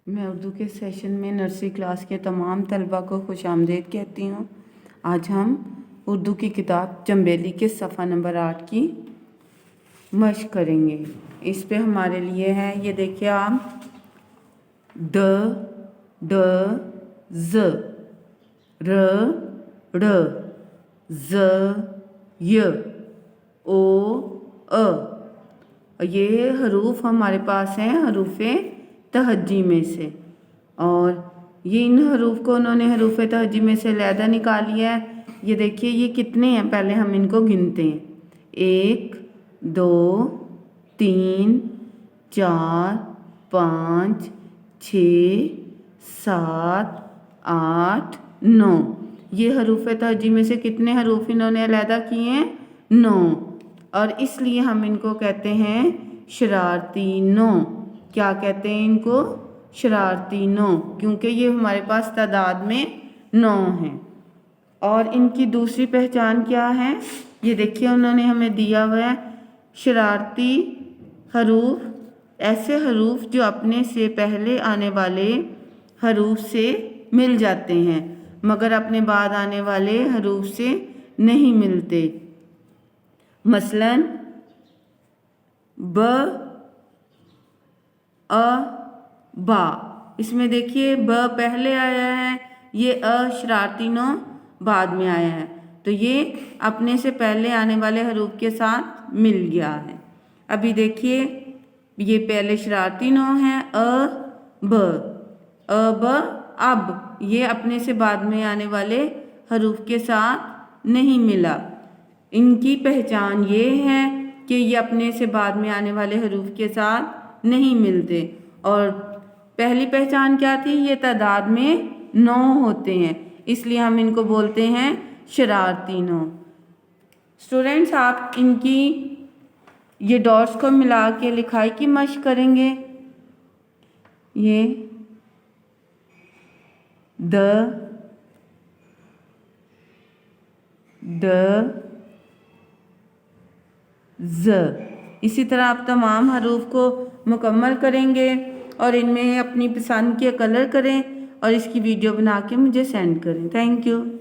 मैं उर्दू के सेशन में नर्सरी क्लास के तमाम तलबा को खुश आमदीद कहती हूँ। आज हम उर्दू की किताब चंबेली के सफ़ा नंबर 8 की मश्क करेंगे। इस पे हमारे लिए है, ये देखिए आप, द, ड, ज, र, ज, य, ओ, अ। ये हरूफ हमारे पास हैं हरूफ तहज्जी में से, और ये इन हरूफ को उन्होंने हरूफ तहज्जी में से अलहदा निकाल लिया है। ये देखिए ये कितने हैं, पहले हम इनको गिनते हैं। 1 2 3 4 5 6 7 8 9। ये हरूफ तहज्जी में से कितने हरूफ इन्होंने अलहदा किए हैं? 9। और इसलिए हम इनको कहते हैं शरारती 9। क्या कहते हैं इनको? शरारती 9, क्योंकि ये हमारे पास तादाद में 9 हैं। और इनकी दूसरी पहचान क्या है? ये देखिए उन्होंने हमें दिया हुआ है शरारती हरूफ, ऐसे हरूफ जो अपने से पहले आने वाले हरूफ से मिल जाते हैं मगर अपने बाद आने वाले हरूफ से नहीं मिलते। मसलन ब, अ, बा। इसमें देखिए ब पहले आया है, ये शरारती 9 बाद में आया है, तो ये अपने से पहले आने वाले हरूफ के साथ मिल गया है। अभी देखिए ये पहले शरारती 9 है, ब, अब ये अपने से बाद में आने वाले हरूफ के साथ नहीं मिला। इनकी पहचान ये है कि ये अपने से बाद में आने वाले हरूफ के साथ नहीं मिलते। और पहली पहचान क्या थी? ये तादाद में 9 होते हैं, इसलिए हम इनको बोलते हैं शरारती 9। स्टूडेंट्स, आप इनकी ये डॉट्स को मिला के लिखाई की मश्क करेंगे। ये द, ज। इसी तरह आप तमाम हरूफ को मुकम्मल करेंगे और इनमें अपनी पसंद के कलर करें और इसकी वीडियो बना के मुझे सेंड करें। Thank you.